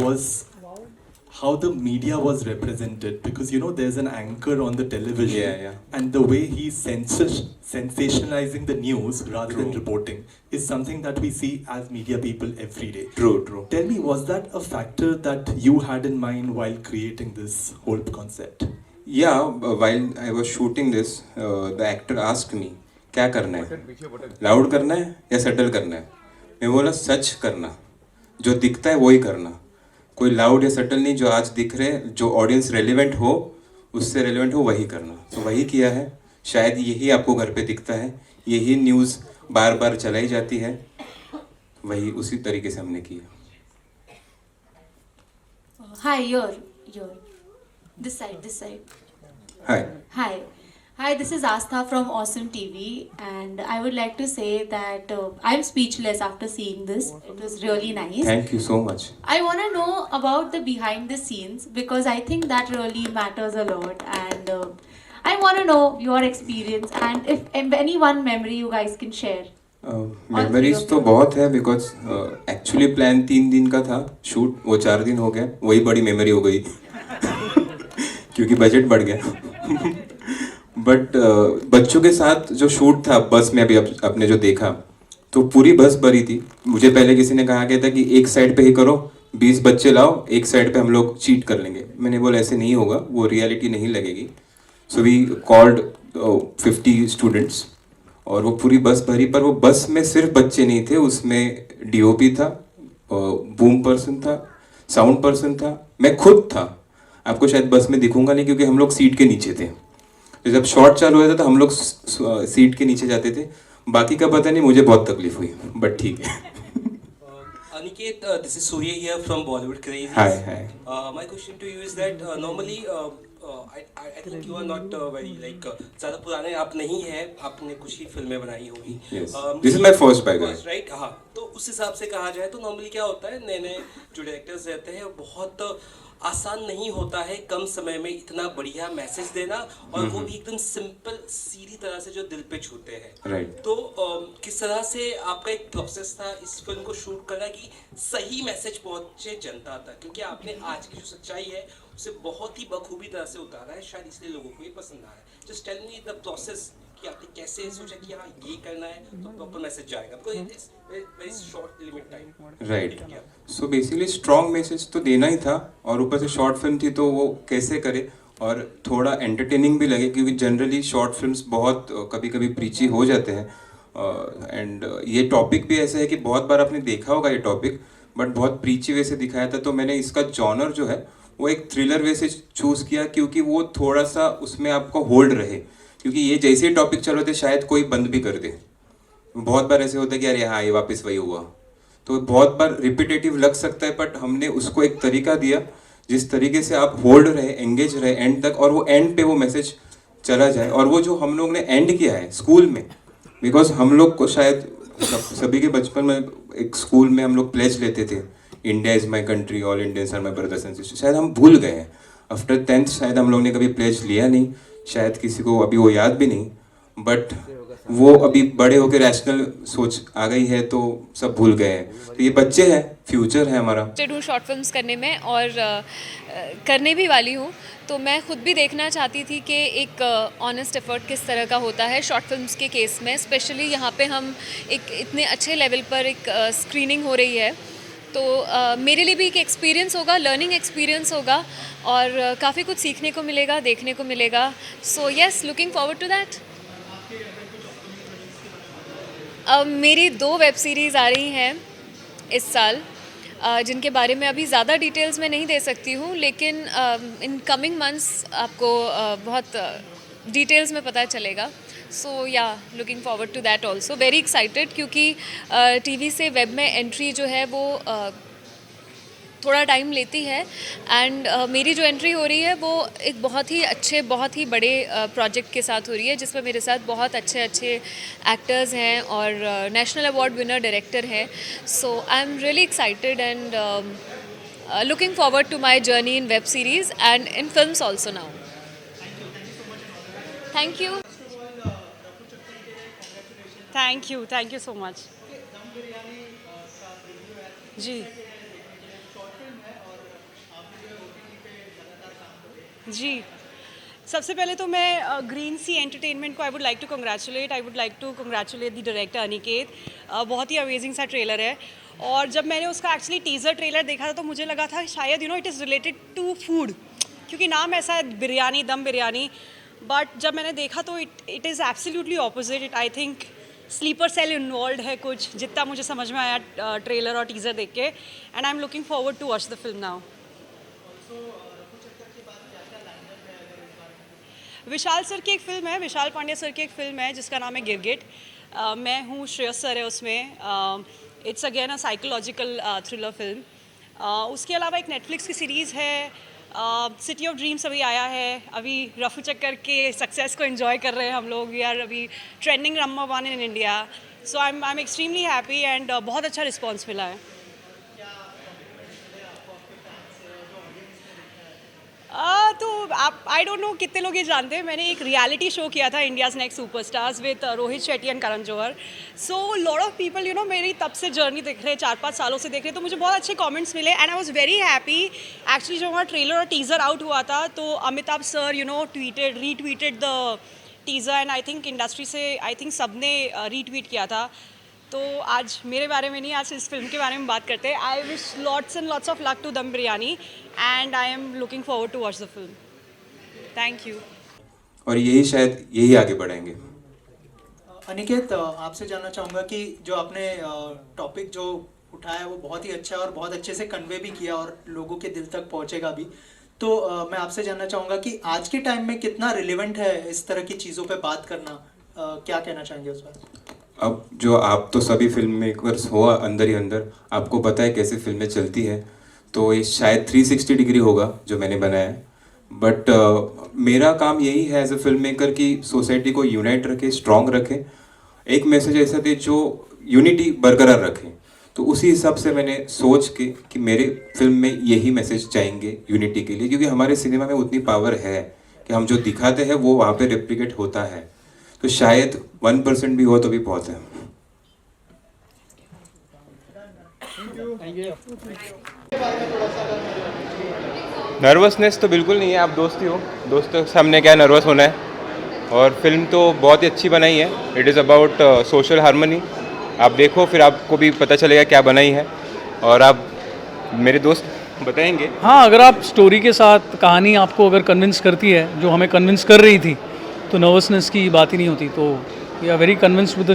was how the media was represented, because you know there's an anchor on the television, Yeah. and the way he's sensationalizing the news rather than True. reporting is something that we see as media people every day. True. Tell me, was that a factor that you had in mind while creating this whole concept? Yeah, while I was shooting this, the actor asked me, क्या करना है, loud करना है या subtle करना है. मैं बोला सच करना, जो दिखता है वही करना, कोई लाउड या सटल नहीं, जो आज दिख रहे जो ऑडियंस रेलिवेंट हो, उससे रेलिवेंट हो वही करना. तो वही किया है. शायद यही आपको घर पे दिखता है, यही न्यूज़ बार बार चलाई जाती है, वही उसी तरीके से हमने किया. Hi, you're. This side. Hi. Hi, this is Astha from Awesome TV, and I would like to say that I'm speechless after seeing this. It was really nice. Thank you so much. I want to know about the behind the scenes because I think that really matters a lot, and I want to know your experience and if any one memory you guys can share. Memories तो बहुत है, because actually plan 3 दिन का था shoot, वो 4 दिन हो गया, वही बड़ी मेमोरी हो गई क्योंकि बजट बढ़ गया. बट बच्चों के साथ जो शूट था बस में, अभी आपने जो देखा, तो पूरी बस भरी थी. मुझे पहले किसी ने कहा गया था कि एक साइड पे ही करो, 20 बच्चे लाओ, एक साइड पे हम लोग चीट कर लेंगे. मैंने बोला ऐसे नहीं होगा, वो रियलिटी नहीं लगेगी. सो वी कॉल्ड 50 स्टूडेंट्स और वो पूरी बस भरी. पर वो बस में सिर्फ बच्चे नहीं थे, उसमें डीओपी था, बूम पर्सन था, साउंड पर्सन था, मैं खुद था. आपको शायद बस में दिखूंगा नहीं क्योंकि हम लोग सीट के नीचे थे. तो जब शॉट चालू हुआ था तो हम लोग सीट के नीचे जाते थे. बाकी का पता नहीं, मुझे बहुत तकलीफ हुई, बट ठीक है. Aniket, this is Surya here from Bollywood Crazy. Hi. My question to you is that normally I think you are not very ज़्यादा पुराने आप नहीं हैं, आपने कुछ ही फिल्में बनाई होगी. Yes. This is my first by the way. Right. हाँ, तो उस हिसाब से कहा जाए तो नॉर्मली क्या होता है, नए जो डायरेक्टर्स रहते हैं बहुत आसान नहीं होता है कम समय में इतना बढ़िया मैसेज देना, और वो भी एकदम सिंपल सीधी तरह से जो दिल पे छूते हैं. Right. तो किस तरह से आपका एक प्रोसेस था इस फिल्म को शूट करना कि सही मैसेज पहुंचे जनता तक, क्योंकि आपने आज की जो सच्चाई है उसे बहुत ही बखूबी तरह से उतारा है, शायद इसलिए लोगों को ये पसंद आ रहा है. Just tell me the process कि आपने कैसे सोचा कि हाँ ये करना है तो प्रॉपर मैसेज जाएगा, because it is very short limit time. Right. So basically strong message तो देना ही था, और ऊपर से शॉर्ट फिल्म थी तो वो कैसे करे और थोड़ा एंटरटेनिंग भी लगे, क्योंकि जनरली शॉर्ट फिल्म्स बहुत कभी कभी प्रीची हो जाते हैं. एंड ये टॉपिक भी ऐसा है कि बहुत बार आपने देखा होगा ये टॉपिक, बट बहुत प्रीची वे से दिखाया था. तो मैंने इसका जॉनर जो है वो एक थ्रिलर वे से चूज़ किया, क्योंकि वो थोड़ा सा उसमें आपको होल्ड रहे, क्योंकि ये जैसे ही टॉपिक चल रहे थे शायद कोई बंद भी कर दे. बहुत बार ऐसे होता है कि अरे हाँ ये वापस वही हुआ, तो बहुत बार रिपीटेटिव लग सकता है. बट हमने उसको एक तरीका दिया जिस तरीके से आप होल्ड रहे, एंगेज रहे एंड तक, और वो एंड पे वो मैसेज चला जाए. और वो जो हम लोग ने एंड किया है स्कूल में, बिकॉज हम लोग को शायद सभी के बचपन में एक स्कूल में हम लोग प्लेज लेते थे, India is my country, all Indians are my brothers and sisters. शायद हम भूल गए हैं. आफ्टर 10th शायद हम लोग ने कभी प्लेज लिया नहीं, शायद किसी को अभी वो याद भी नहीं. बट वो अभी बड़े होकर रैशनल सोच आ गई है तो सब भूल गए हैं. तो ये बच्चे हैं, फ्यूचर है हमारा. इंटरेस्टेड हूँ शॉर्ट फिल्म्स करने में और करने भी वाली हूँ. तो मैं खुद भी देखना चाहती थी कि एक ऑनेस्ट एफर्ट किस तरह का होता है शॉर्ट फिल्म्स के केस में, स्पेशली यहाँ पे हम एक इतने अच्छे लेवल पर एक स्क्रीनिंग हो रही है. तो मेरे लिए भी एक एक्सपीरियंस होगा, लर्निंग एक्सपीरियंस होगा, और काफ़ी कुछ सीखने को मिलेगा, देखने को मिलेगा. So yes, looking forward to that. मेरी 2 वेब सीरीज़ आ रही हैं इस साल, जिनके बारे में अभी ज़्यादा डिटेल्स में नहीं दे सकती हूँ, लेकिन इन कमिंग मंथ्स आपको बहुत डिटेल्स में पता चलेगा. So yeah looking forward to that also. Very excited, क्योंकि टीवी से वेब में एंट्री जो है वो थोड़ा टाइम लेती है. एंड मेरी जो एंट्री हो रही है वो एक बहुत ही अच्छे, बहुत ही बड़े प्रोजेक्ट के साथ हो रही है, जिसमें मेरे साथ बहुत अच्छे एक्टर्स हैं और नेशनल अवार्ड विनर डायरेक्टर हैं. So I am really excited and looking forward to my journey in web series and in films also now. Thank you. Thank you so much. जी. जी, सबसे पहले तो मैं ग्रीन सी एंटरटेनमेंट को I would like to congratulate the director Aniket. बहुत ही amazing सा ट्रेलर है। और जब मैंने उसका एक्चुअली टीज़र ट्रेलर देखा था तो मुझे लगा था शायद it is related to food, क्योंकि नाम ऐसा है बिरयानी, दम बिरयानी। बट जब मैंने देखा तो it is absolutely opposite. It I think sleeper cell involve है कुछ, जितना मुझे समझ में आया ट्रेलर और टीज़र देख के। And I am looking forward to watch the film now. Vishal sir की एक फ़िल्म है, विशाल पांड्या सर की एक फ़िल्म है जिसका नाम है गिरगिट। मैं हूँ, श्रेयस सर है उसमें। It's again a psychological thriller film. उसके अलावा एक नेटफ्लिक्स की सीरीज़ है सिटी ऑफ ड्रीम्स, अभी आया है। अभी रफू चक्कर के सक्सेस को एंजॉय कर रहे हैं हम लोग। वी आर अभी trending number 1 in India. So I am extremely happy and बहुत अच्छा रिस्पॉन्स मिला है। तो आप आई डोंट नो कितने लोग ये जानते हैं, मैंने एक रियलिटी शो किया था India's next superstars with Rohit Shetty and Karan Johar. So lot of people मेरी तब से जर्नी देख रहे हैं, 4-5 सालों से देख रहे हैं, तो मुझे बहुत अच्छे कमेंट्स मिले and I was very happy. Actually जब हमारा ट्रेलर और टीज़र आउट हुआ था तो Amitabh sir retweeted the teaser and I think industry से सब ने रीट्वीट किया था। तो आज मेरे बारे में नहीं, आज इस फिल्म के बारे में बात करते हैं। I wish lots and lots of luck to Dum Biryani and I am looking forward to watch the film. Thank you. और यही आगे बढ़ाएंगे। अनिकेत, आपसे जानना चाहूँगा कि जो आपने टॉपिक जो उठाया है वो बहुत ही अच्छा है और बहुत अच्छे से कन्वे भी किया और लोगों के दिल तक पहुँचेगा भी। तो मैं आपसे जानना चाहूँगा कि आज के टाइम में कितना रिलेवेंट है इस तरह की चीज़ों पे बात करना, क्या कहना चाहेंगे उस पर? अब जो आप तो सभी फिल्म मेकर्स हो अंदर ही अंदर, आपको पता है कैसे फिल्में चलती हैं, तो ये शायद 360 डिग्री होगा जो मैंने बनाया है। बट मेरा काम यही है एज ए फिल्म मेकर कि सोसाइटी को यूनाइट रखे, स्ट्रॉन्ग रखे, एक मैसेज ऐसा दे जो यूनिटी बरकरार रखे। तो उसी हिसाब से मैंने सोच के कि मेरे फिल्म में यही मैसेज चाहेंगे यूनिटी के लिए, क्योंकि हमारे सिनेमा में उतनी पावर है कि हम जो दिखाते हैं वो वहाँ पे रेप्लिकेट होता है। तो शायद 1% भी हो तो भी बहुत है। नर्वसनेस तो बिल्कुल नहीं है, आप दोस्त ही हो, दोस्तों के सामने क्या नर्वस होना है। और फिल्म तो बहुत ही अच्छी बनाई है। It is about social harmony. आप देखो फिर आपको भी पता चलेगा क्या बनाई है, और आप मेरे दोस्त बताएंगे। हाँ, अगर आप स्टोरी के साथ कहानी आपको अगर कन्विंस करती है, जो हमें कन्विंस कर रही थी, तो नर्वसनेस की बात ही नहीं होती। तो we are very convinced with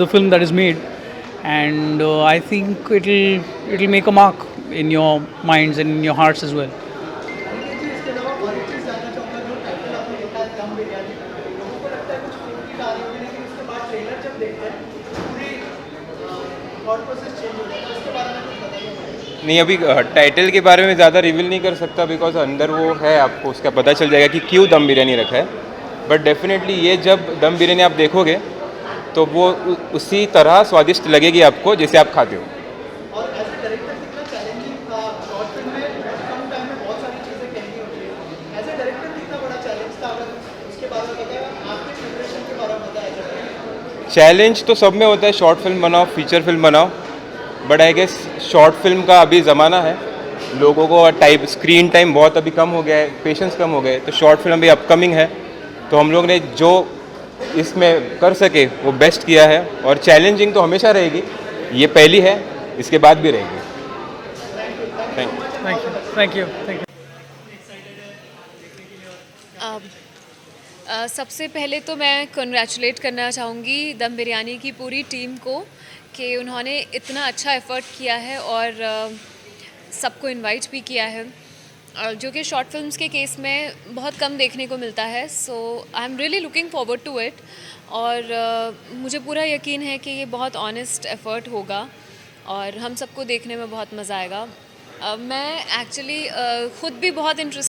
the film that is made and I think it will make a mark in your minds and in your hearts as well. नहीं, अभी टाइटल के बारे में ज़्यादा रिवील नहीं कर सकता, बिकॉज अंदर वो है, आपको उसका पता चल जाएगा कि क्यों दम बिरयानी रखा है। बट डेफिनेटली ये जब दम बिरयानी आप देखोगे तो वो उसी तरह स्वादिष्ट लगेगी आपको जैसे आप खाते हो। और एज ए डायरेक्टर कितना चैलेंजिंग था, शॉर्ट फिल्म में कम टाइम में बहुत सारी चीज़ें कहनी होती है। एज ए डायरेक्टर कितना बड़ा चैलेंज था, अगर उसके बारे में बताया, आपके प्रिपरेशन के बारे में बताया? चैलेंज तो सब में होता है, शॉर्ट फिल्म बनाओ, फीचर फिल्म बनाओ, but I guess short film का अभी ज़माना है, लोगों को स्क्रीन टाइम बहुत अभी कम हो गया है, पेशेंस कम हो गए, तो शॉर्ट फिल्म भी अपकमिंग है। तो हम लोग ने जो इसमें कर सके वो बेस्ट किया है, और चैलेंजिंग तो हमेशा रहेगी, ये पहली है, इसके बाद भी रहेगी। Thank you. सबसे पहले तो मैं कंग्रेचुलेट करना चाहूँगी दम बिरयानी की पूरी टीम को कि उन्होंने इतना अच्छा एफ़र्ट किया है और सबको इनवाइट भी किया है, जो कि शॉर्ट फिल्म्स के केस में बहुत कम देखने को मिलता है। So I am really looking forward to it, और मुझे पूरा यकीन है कि ये बहुत ऑनेस्ट एफ़र्ट होगा और हम सबको देखने में बहुत मज़ा आएगा। मैं एक्चुअली खुद भी बहुत इंटरेस्ट